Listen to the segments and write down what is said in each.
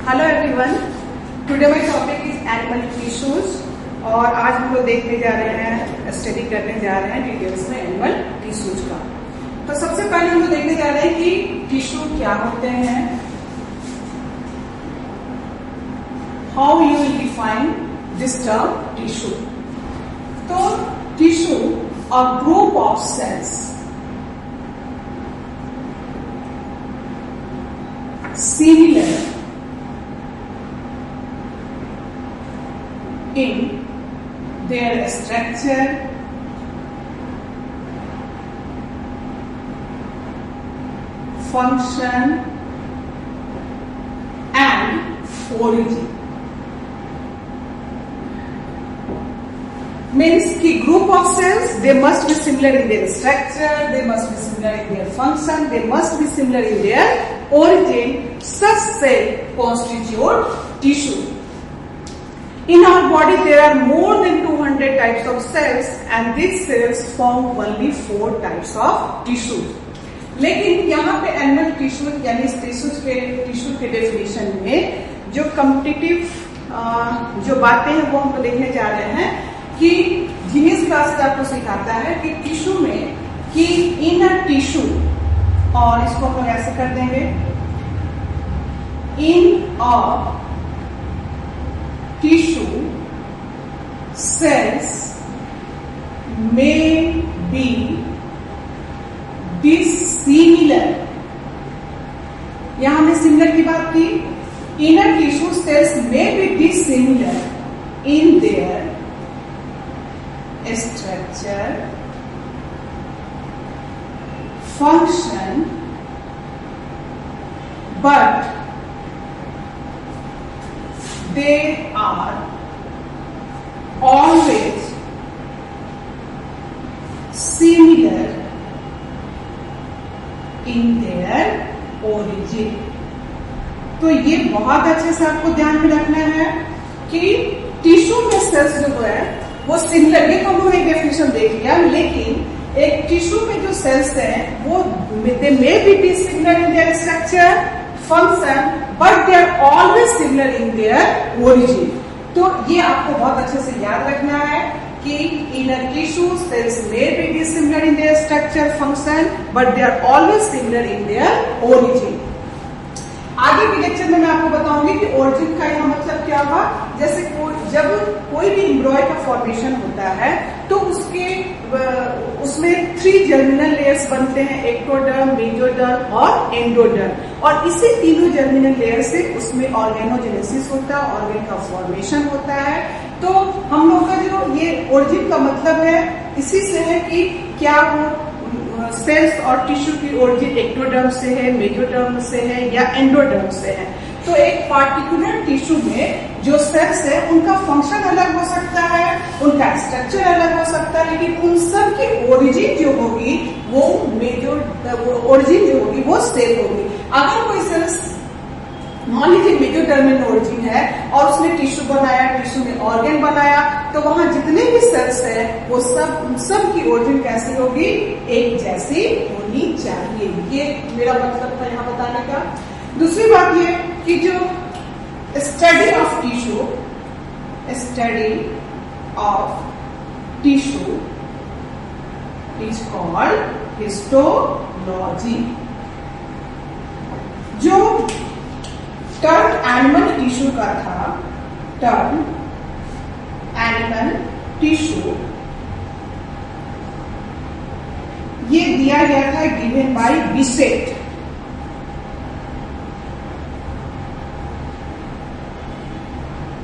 Hello everyone, today my topic is animal tissues और आज हम लोग देखने जा रहे हैं, स्टडी करने जा रहे हैं डिटेल्स में एनिमल टिश्यूज का। तो सबसे पहले हम लोग देखने जा रहे हैं कि टिश्यू क्या होते हैं, how you will define this term tissue. तो tissue a group of cells similar in their structure, function and origin। Means कि group of cells, they must be similar in their structure, they must be similar in their function, they must be similar in their origin. Such cell constitute tissue. In our body there are more than 200 types of cells and these cells form only 4 types of tissues. लेकिन यहाँ पे animal tissue यानी tissue के definition में जो competitive जो बातें हैं वो हम देखने जा रहे हैं कि जीनियस क्लास आपको सिखाता है कि टिश्यू में कि इन अ टिश्यू, और इसको हम ऐसे कर देंगे, इन अ टिश्यू सेल्स में बी डिसिमिलर। यहां हमने सिमिलर की बात की। इन अ टिश्यू सेल्स में be dissimilar in their structure, function, but they are always similar in their origin। तो ये बहुत अच्छे से आपको ध्यान में रखना है कि टिश्यू में सेल्स जो है वो सिमिलर, ये तो हमने एक डेफिनेशन देख लिया, लेकिन एक टिश्यू में जो सेल्स हैं वो they may be dissimilar in their structure, function, but they are always similar in their origin. तो ये आपको बहुत अच्छे से याद रखना है कि in a tissue cells may be dissimilar in their structure, function, but they are always similar in their origin. आगे के लेक्चर में मैं आपको बताऊंगी कि ओरिजिन का यहाँ मतलब क्या हुआ। जैसे जब कोई भी एम्ब्रॉय का फॉर्मेशन होता है तो उसमें 3 जर्मिनल लेयर्स बनते हैं, एक्टोडर्म, मेसोडर्म और एंडोडर्म, और इसी तीनों जर्मिनल लेयर से उसमें ऑर्गेनोजेनेसिस होता है, ऑर्गेन का फॉर्मेशन होता है। तो हम लोग का जो ये ओरिजिन का मतलब है इसी से है कि क्या वो सेल्स और टिश्यू की ओरिजिन एक्टोडर्म से है, मेसोडर्म से है या एंडोडर्म से है। तो एक पार्टिकुलर टिश्यू में जो सेल्स है उनका फंक्शन अलग हो सकता है, उनका स्ट्रक्चर अलग हो सकता है, लेकिन उन सब की ओरिजिन जो होगी वो ओरिजिन जो होगी वो सेम होगी। अगर कोई सेल्स मान लीजिए मेसोडर्मिन ओरिजिन है और उसने टिश्यू बनाया, टिश्यू में ऑर्गन बनाया, तो वहां जितने भी सेल्स है वो सब की ओरिजिन कैसी होगी, एक जैसी होनी चाहिए। ये मेरा मतलब था यहाँ बताने का। दूसरी बात ये कि जो study of tissue is called histology. जो टर्म एनिमल टिश्यू का था, टर्म एनिमल टिश्यू ये दिया गया था गिवन बाय बिसेट।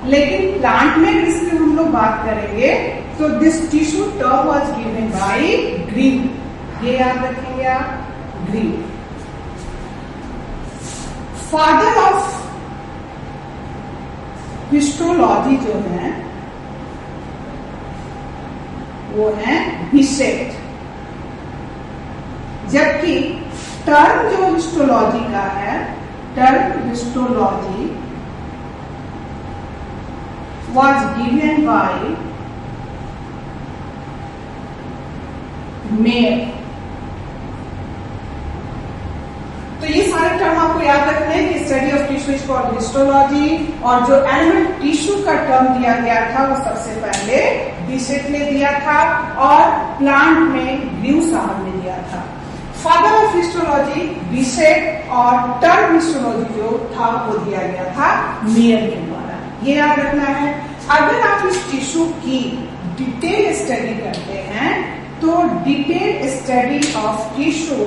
लेकिन प्लांट में इसकी हम लोग बात करेंगे तो this tissue term was given by green. ये याद रखेंगे आप, ग्रीन। फादर ऑफ हिस्टोलॉजी जो है वो है बिसेट, जबकि टर्म जो हिस्टोलॉजी का है, term histology was given by Mayer। तो ये सारे टर्म आपको याद रखने हैं कि study of tissue is called histology, और जो एनिमल टिश्यू का टर्म दिया गया था वो सबसे पहले बिसेट ने दिया था और प्लांट में ग्रीव साहब ने दिया था। फादर ऑफ हिस्टोलॉजी बिसेट और टर्म हिस्टोलॉजी जो था वो दिया गया था मेयर के द्वारा। ये याद रखना है। अगर आप इस टिश्यू की डिटेल स्टडी करते हैं तो detail study of tissue,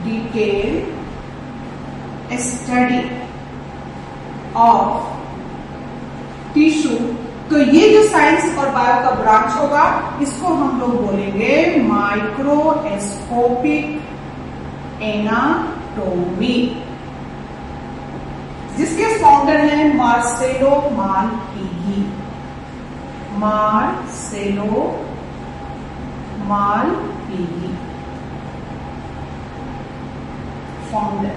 detail study of tissue, तो ये जो साइंस और बायो का ब्रांच होगा इसको हम लोग बोलेंगे माइक्रोस्कोपिक एनाटोमी, जिसके फाउंडर हैं Marcello Malpighi. Marcello Malpighi founder.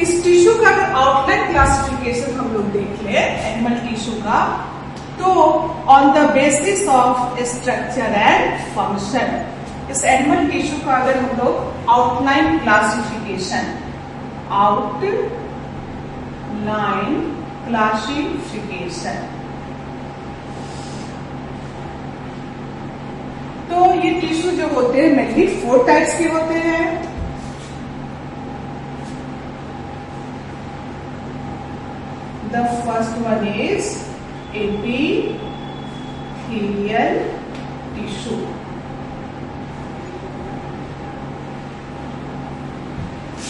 इस टिश्यू का अगर आउटलाइन क्लासिफिकेशन हम लोग देख ले एनिमल टिश्यू का, तो on the basis of structure and function, इस एनिमल टिश्यू का अगर हम लोग आउटलाइन क्लासिफिकेशन, तो ये टिश्यू जो होते हैं मेनली 4 टाइप्स के होते हैं। The first one is epithelial tissue.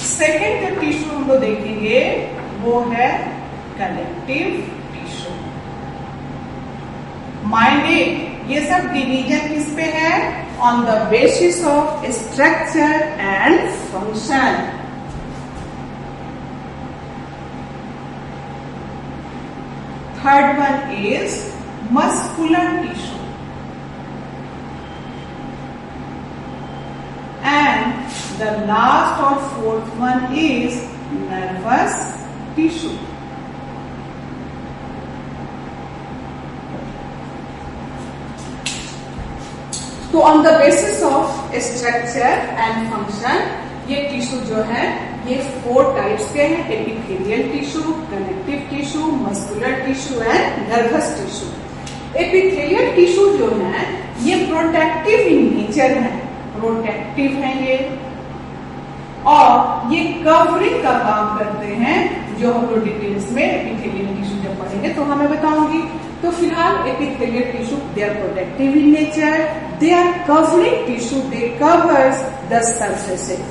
Second जो टिश्यू हम लोग देखेंगे वो है कनेक्टिव टिश्यू। माइंड ये सब डिवीजन किस पे है? On the basis of structure and function. Third one is muscular tissue, and the last or fourth one is nervous tissue. तो on the basis of structure and function ये tissue जो है ये 4 types के हैं, epithelial tissue, connective tissue, muscular tissue and nervous tissue. Epithelial tissue जो है ये प्रोटेक्टिव इन नेचर है, प्रोटेक्टिव है ये, और ये कवरिंग का काम करते हैं, जो हम लोग डिटेल्स में एपिथेलियल टिश्यू जब पढ़ेंगे तो हमें बताऊंगी। तो फिलहाल epithelial tissue they are protective in nature, they are covering tissue, they covers the surfaces.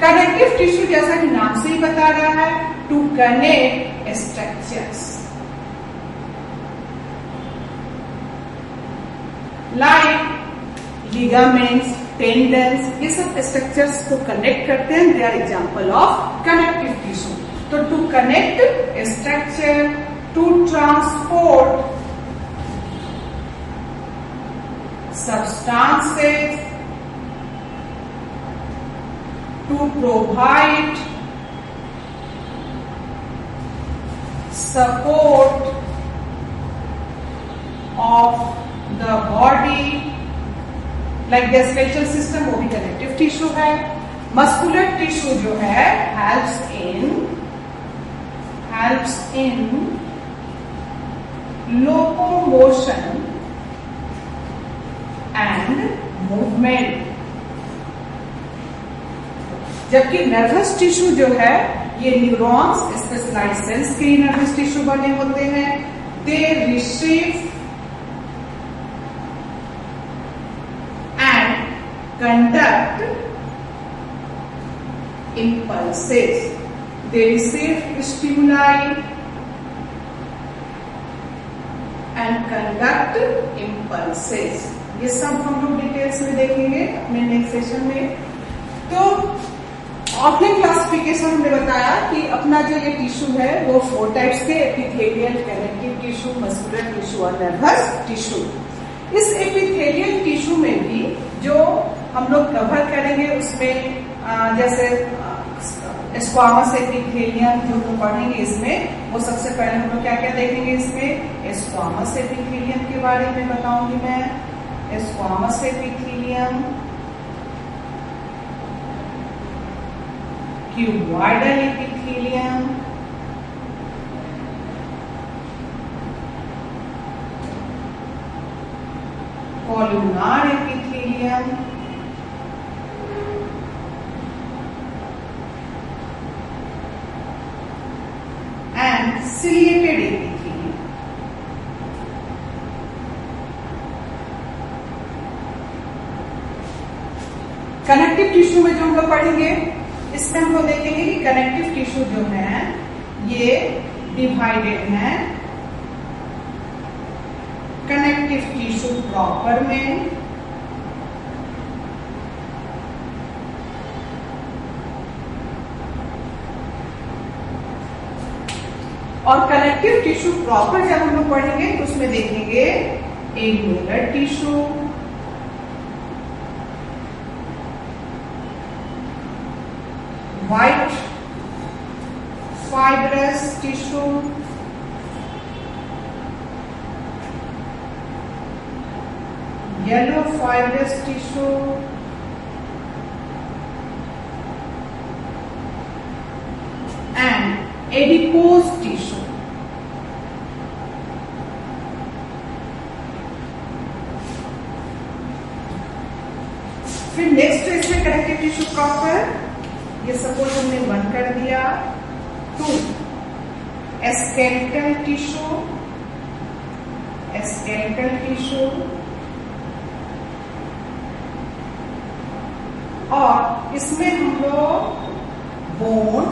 Connective tissue जैसा कि नाम से ही बता रहा है, to connect structures like ligaments, tendons, ये सब स्ट्रक्चर्स को कनेक्ट करते हैं। They are example of connective tissue. तो to connect structure, to transport substances, to provide support of the body, like the skeletal system, वो भी कनेक्टिव टिश्यू है। Muscular tissue जो है helps in locomotion and movement, जबकि nervous tissue जो है ये न्यूरॉन्स, स्पेशलाइज्ड सेल्स के नर्वस टिश्यू बने होते हैं। They receive and conduct impulses, they receive stimuli and conduct impulses। ये सब हम लोग डिटेल्स में देखेंगे अपने नेक्स्ट सेशन में। तो ऑफलाइन क्लासिफिकेशन हमने बताया कि अपना जो ये टिश्यू है वो 4 टाइप्स के, epithelial, connective tissue, muscular tissue और नर्वस टिश्यू। इस एपिथेलियल टिश्यू में भी जो हम लोग कवर करेंगे उसमें जैसे स्क्वामस एपिथेलियम जो हम पढ़ेंगे इसमें, वो सबसे पहले हम लोग क्या क्या देखेंगे इसमें, स्क्वामस एपिथेलियम के बारे में बताऊंगी मैं। Squamous epithelium cuboidal epithelium, columnar epithelium, and ciliated epithelium. Connective tissue में जो हम लोग पढ़ेंगे, इसमें हम लोग देखेंगे कि कनेक्टिव टिश्यू जो है ये डिवाइडेड है कनेक्टिव टिश्यू प्रॉपर में, और कनेक्टिव टिश्यू प्रॉपर जब हम लोग पढ़ेंगे तो उसमें देखेंगे alveolar tissue, white fibrous tissue, yellow fibrous tissue, and adipose tissue. फिर नेक्स्ट इसमें कनेक्टिव टिश्यू प्रॉपर, ये सपोज हमने 1 कर दिया, 2 स्केलेटल टिश्यू, स्केलेटल टिश्यू, और इसमें हम लोग बोन,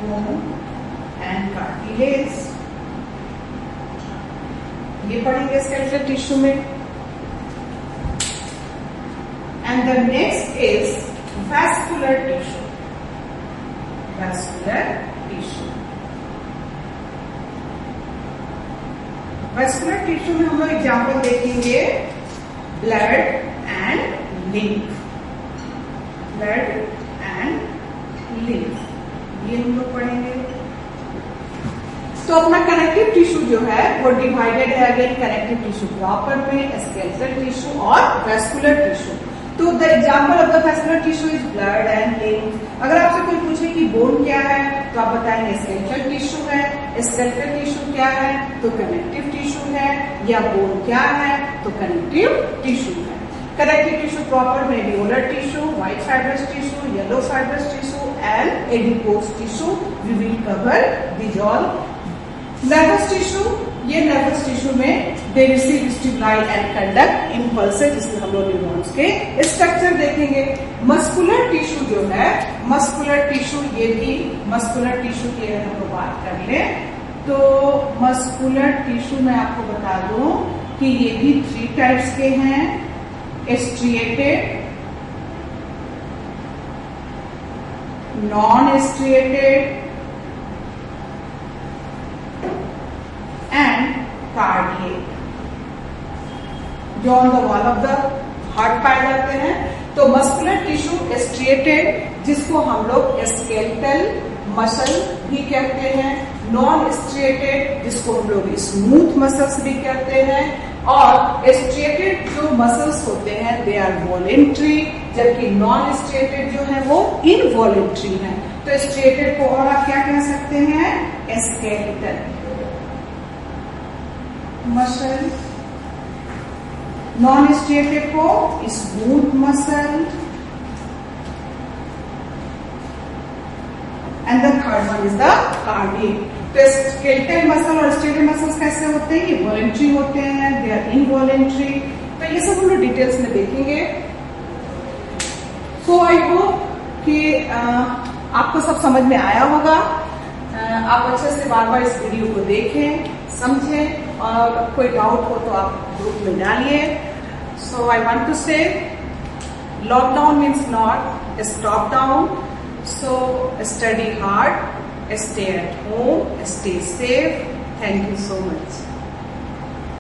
बोन एंड कार्टिलेज ये पढ़ेंगे स्केलेटल टिश्यू में। And the next is vascular tissue, vascular tissue. Vascular tissue में हम लोग एग्जाम्पल देखेंगे blood and lymph, blood and lymph, ये हम लोग पढ़ेंगे। तो अपना कनेक्टिव टिश्यू जो है वो डिवाइडेड है अगेन कनेक्टिव टिश्यू प्रॉपर में, स्केलेटल टिश्यू और वैस्कुलर टिश्यू। तो the example of the vascular tissue is blood and lymph. अगर आपसे कोई पूछे कि बोन क्या है तो आप बताएंगे स्केलेटल टिश्यू है, स्केलेटल टिश्यू क्या है तो कनेक्टिव टिश्यू है, या बोन क्या है तो कनेक्टिव टिश्यू है। कनेक्टिव टिश्यू प्रॉपर में alveolar tissue, white fibrous tissue, yellow fibrous tissue and adipose tissue. We will cover this all. Nervous tissue, ये नर्वस टिश्यू में they receive stimuli and conduct impulses, जिसमें हम लोग neurons के structure देखेंगे। Muscular tissue जो है, मस्कुलर टिश्यू, ये भी मस्कुलर टिश्यू की हम लोग बात कर ले तो मस्कुलर टिश्यू में आपको बता दूं कि ये भी 3 टाइप्स के हैं, striated, non striated and cardiac, जो on the wall of the heart पाए जाते हैं। तो मस्कुलर टिश्यू स्ट्रिएटेड, जिसको हम लोग स्केलेटल मसल भी कहते हैं, नॉन स्ट्रिएटेड जिसको हम लोग स्मूथ मसल्स भी कहते हैं, और स्ट्रिएटेड जो मसल्स होते हैं दे आर वॉलेंट्री, जबकि नॉन स्ट्रिएटेड जो है वो इनवॉलेंट्री है। तो स्ट्रिएटेड को और आप क्या कह सकते हैं, स्केलेटल मसल, नॉन स्ट्रिएटेड को smooth muscle, and the third one is the cardiac. तो स्केलेटल मसल और स्ट्रिएटेड मसल्स कैसे होते हैं, ये वॉलेंट्री होते हैं, दे आर इनवॉलेंट्री। तो ये सब हम लोग डिटेल्स में देखेंगे। सो आई होप कि आपको सब समझ में आया होगा। आप अच्छे से बार बार इस वीडियो को देखें, समझें, और कोई डाउट हो तो आप ग्रुप में डालिए। सो आई वांट टू से lockdown means not stop down. So study hard, stay at home, stay safe. Thank you so much.